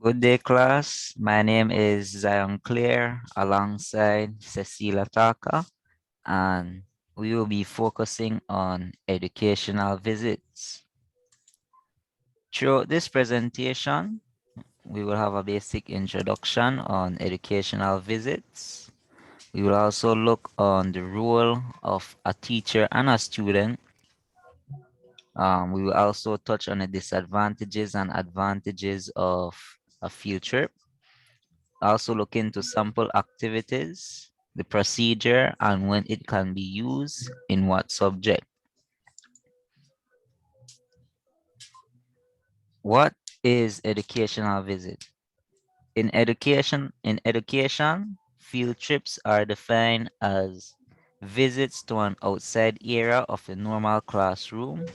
Good day, class. My name is Zion Claire alongside Cecilia Taka, and we will be focusing on educational visits. Throughout this presentation, we will have a basic introduction on educational visits. We will also look on the role of a teacher and a student. We will also touch on the disadvantages and advantages of a field trip. Also look into sample activities, the procedure, and when it can be used in what subject. What is educational visit? In education, field trips are defined as visits to an outside area of the normal classroom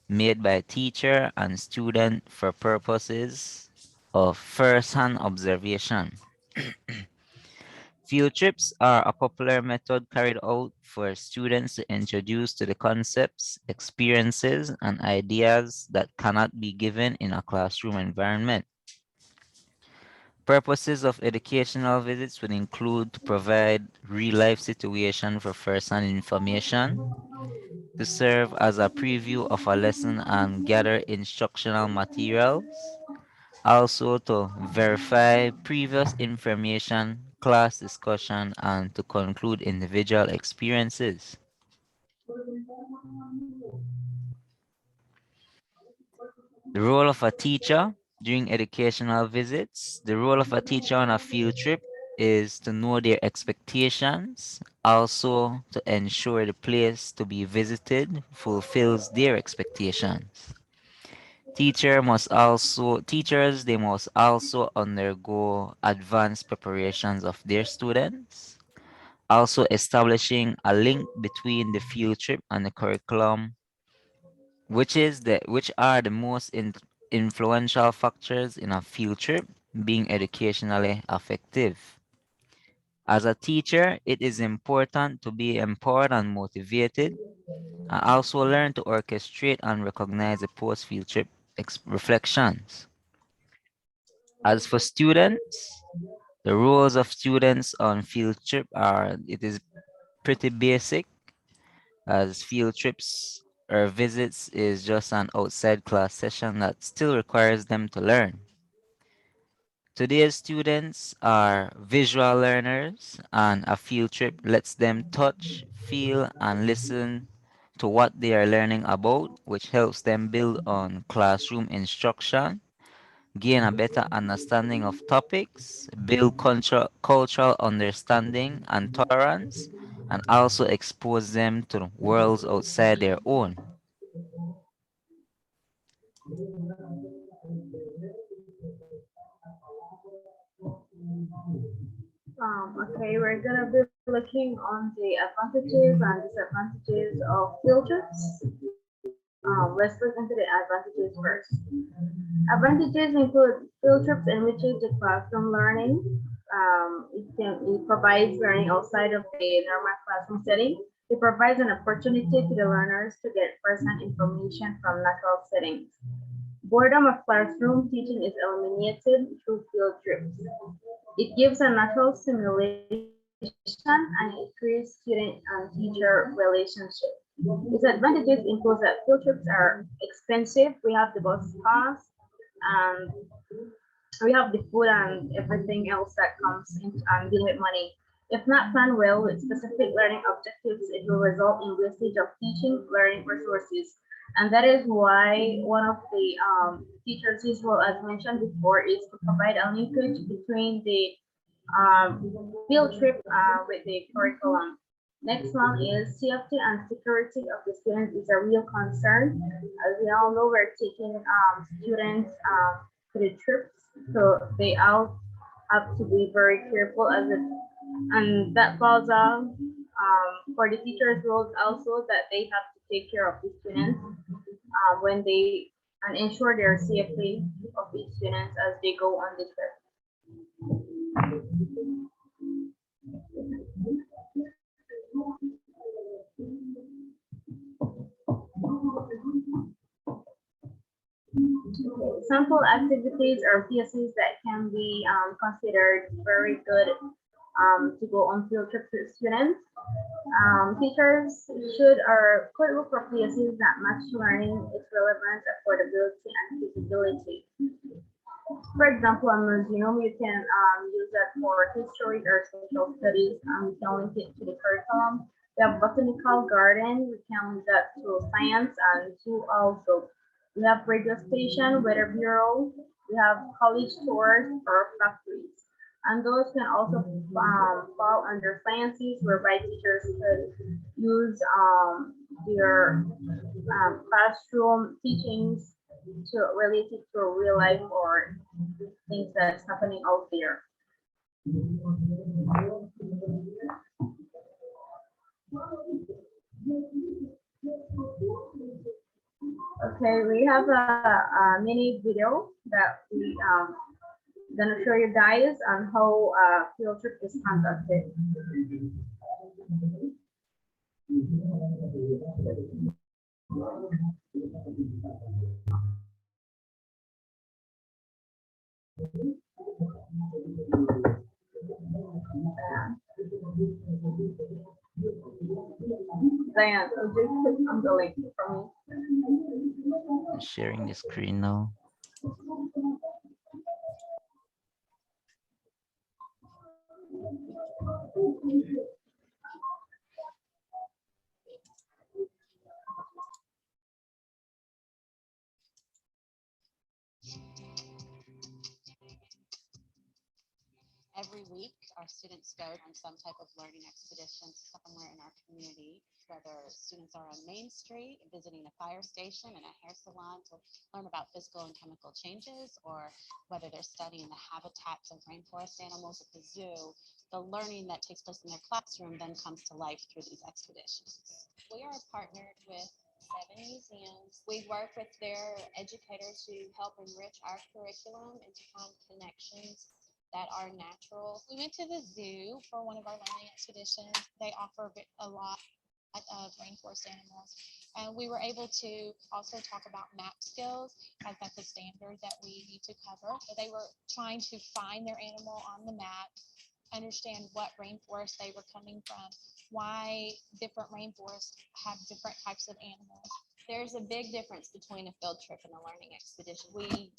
made by teacher and student for purposes of first-hand observation. Field trips are a popular method carried out for students to introduce to the concepts, experiences, and ideas that cannot be given in a classroom environment. Purposes of educational visits would include to provide real-life situation for first-hand information, to serve as a preview of a lesson and gather instructional materials, also to verify previous information, class discussion, and to conclude individual experiences. The role of a teacher during educational visits. The role of a teacher on a field trip is to know their expectations, also to ensure the place to be visited fulfills their expectations. Teachers they must also undergo advanced preparations of their students, also establishing a link between the field trip and the curriculum, which are the most influential factors in a field trip being educationally effective. As a teacher, it is important to be empowered and motivated, and also learn to orchestrate and recognize the post-field trip reflections. As for students, the roles of students on field trip it is pretty basic, as field trips or visits is just an outside class session that still requires them to learn. Today's students are visual learners, and a field trip lets them touch, feel, and listen to what they are learning about, which helps them build on classroom instruction, gain a better understanding of topics, build cultural understanding and tolerance, and also expose them to worlds outside their own. Okay, we're gonna be looking on the advantages and disadvantages of field trips. Let's look into the advantages first. Advantages include field trips enriches the classroom learning. It provides learning outside of the normal classroom setting. It provides an opportunity to the learners to get first-hand information from natural settings. Boredom of classroom teaching is eliminated through field trips. It gives a natural stimulation and increases student and teacher relationship. Disadvantages include that field trips are expensive. We have the bus cost, and we have the food and everything else that comes into dealing with money. If not planned well with specific learning objectives, it will result in wastage of teaching learning resources. And that is why one of the teachers' role, as mentioned before, is to provide a linkage between the field trip with the curriculum. Next one is safety and security of the students is a real concern. As we all know, we're taking students to the trips, so they all have to be very careful and that falls on for the teachers' roles also that they have to take care of the students when they and ensure their safety of the students as they go on the trip. Okay. Sample activities or PSCs that can be considered very good to go on field trips with students. Teachers should or could look for PSCs that match learning, its relevance, affordability, and feasibility. For example, a museum, you can use that for history or social studies. You can link it to the curriculum. We have botanical garden. We can link that to science and zoo also. We have radio station, weather bureau. We have college tours or factories. And those can also fall under sciences, whereby teachers could use their classroom teachings to relate it to real life or things that's happening out there. Okay, we have a mini video that we gonna show you guys on how field trip is conducted. Diane, would you click on the link for Sharing the screen now. Every week, our students go on some type of learning expedition somewhere in our community, whether students are on Main Street visiting a fire station and a hair salon to learn about physical and chemical changes, or whether they're studying the habitats of rainforest animals at the zoo. The learning that takes place in their classroom then comes to life through these expeditions. We are partnered with 7 museums. We work with their educators to help enrich our curriculum and to find connections that are natural. We went to the zoo for one of our learning expeditions. They offer a lot of rainforest animals. And we were able to also talk about map skills as that's a standard that we need to cover. So they were trying to find their animal on the map, understand what rainforest they were coming from, why different rainforests have different types of animals. There's a big difference between a field trip and a learning expedition. We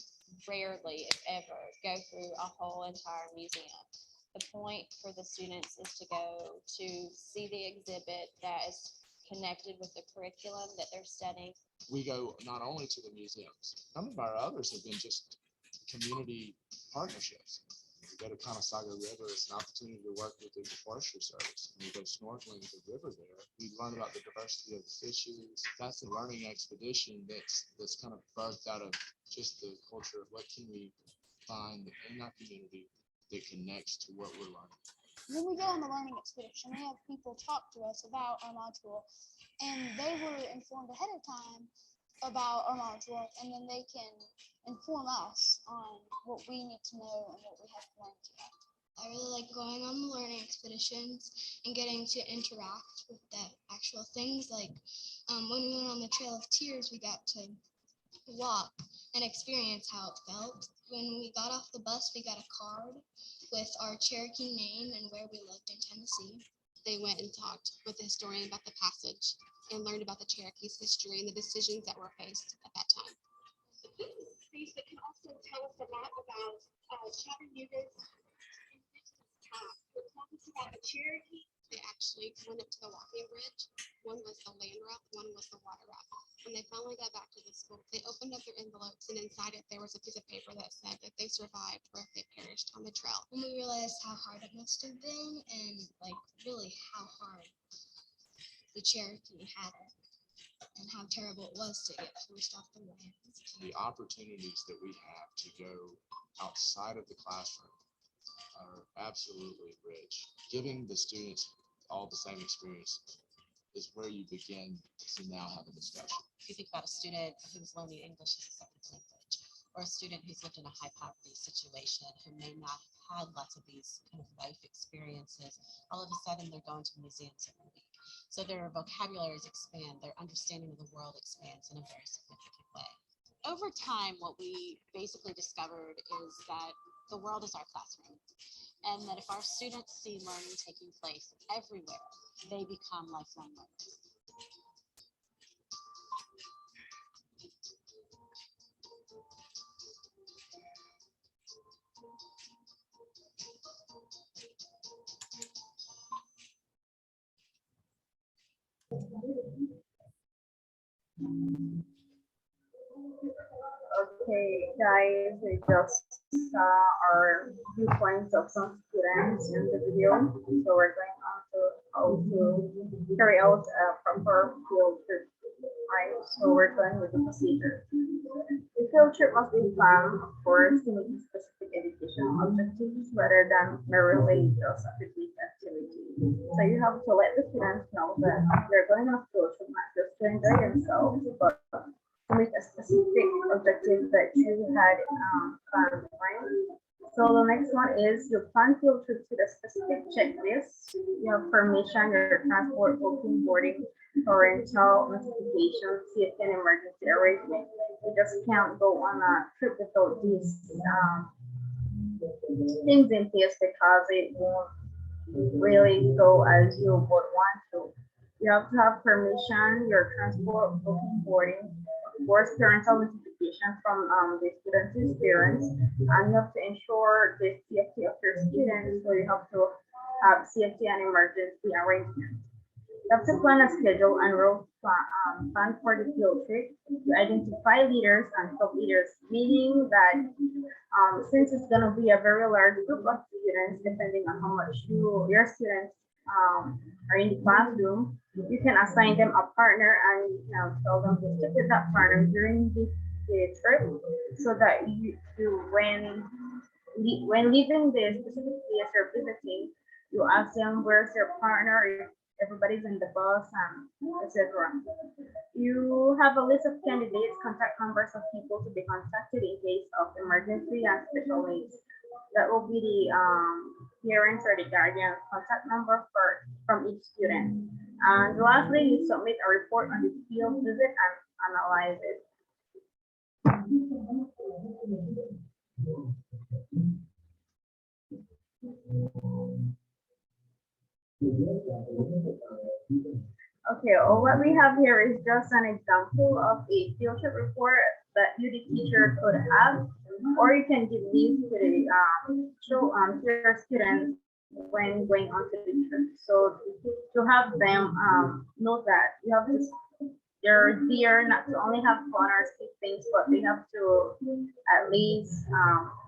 rarely, if ever, go through a whole entire museum. The point for the students is to go to see the exhibit that is connected with the curriculum that they're studying. We go not only to the museums, some of our others have been just community partnerships. We go to Conestoga River, it's an opportunity to work with the Forestry Service. And we go snorkeling at the river there. We learn about the diversity of the fishes. That's a learning expedition that's kind of birthed out of just the culture of what can we find in our community that connects to what we're learning. When we go on the learning expedition, we have people talk to us about our module, and they were informed ahead of time about our module, and then they can inform us on what we need to know and what we have to learn today. I really like going on the learning expeditions and getting to interact with the actual things. Like when we went on the Trail of Tears, we got to walk and experience how it felt. When we got off the bus, we got a card with our Cherokee name and where we lived in Tennessee. They went and talked with the historian about the passage and learned about the Cherokee's history and the decisions that were faced at that time. This is a space that can also tell us a lot about Chattanooga's past. It tells us about the Cherokee. They actually went up to the walking bridge. One was the land route, one was the water route. When they finally got back to the school, they opened up their envelopes, and inside it there was a piece of paper that said that they survived or if they perished on the trail. And we realized how hard it must have been, and like really how hard the Cherokee had it, and how terrible it was to get forced off the land. The opportunities that we have to go outside of the classroom are absolutely rich. Giving the students all the same experience is where you begin to now have a discussion. If you think about a student who's learning English as a second language, or a student who's lived in a high poverty situation who may not have had lots of these kind of life experiences, all of a sudden they're going to museums every week. So their vocabularies expand, their understanding of the world expands in a very significant way. over time, what we basically discovered is that the world is our classroom, and that if our students see learning taking place everywhere, they become lifelong learners. Okay, guys, we just saw our viewpoints of some students in the video. So we're going on to how to carry out a proper field trip. Right, so we're going with the procedure. The field trip must be planned, of course, to meet specific educational objectives rather than merely just a picnic activity. So you have to let the students know that they're going on a field trip not just to enjoy themselves, but to meet a specific objective that you had planned, right? So the next one is you plan field trip to the specific checklist. You have permission, your transport, booking, boarding, parental notification, safety and emergency arrangement. You just can't go on a trip without these things in place because it won't really go as you would want to. You have to have permission, your transport, booking, boarding, of course, parental notification from the student's parents, and you have to ensure the safety of your students. So you have to have safety and emergency arrangements. You have to plan a schedule and route plan for the field trip. You identify leaders and sub leaders, meaning that since it's going to be a very large group of students, depending on how much your students are in the classroom, you can assign them a partner and you can tell them to stick with that partner during the trip so that when leaving the specific place you're visiting, you ask them where's your partner, if everybody's in the bus, and etc. You have a list of candidates, contact numbers of people to be contacted in case of emergency and special needs. That will be the parents or the guardian contact number from each student. And lastly, you submit a report on the field visit and analyze it. Okay, well, what we have here is just an example of a field trip report that you, the teacher, could have, or you can give these to the to your students when going on to the trip. So to have them know that you have to, they're there not to only have fun or speak things, but they have to at least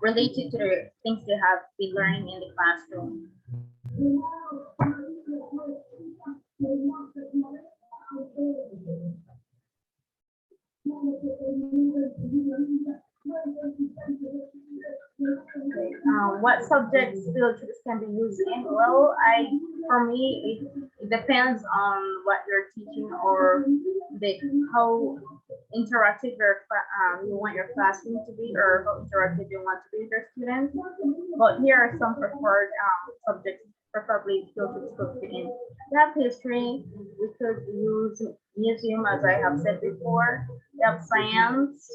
relate it to the things they have been learning in the classroom. What subjects field trips can be used in? Well, for me, it depends on what you're teaching or how interactive you want your classroom to be, or how interactive you want to be with your students. But here are some preferred subjects, preferably field trips could be in. We have history. We could use museum, as I have said before. We have science,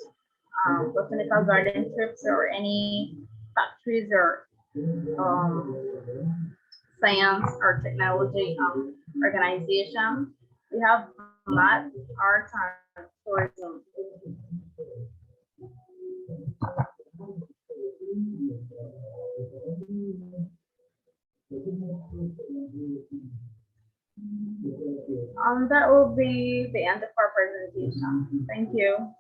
botanical garden trips, or any factories or science or technology organization. We have math, art, and tourism. That will be the end of our presentation. Thank you.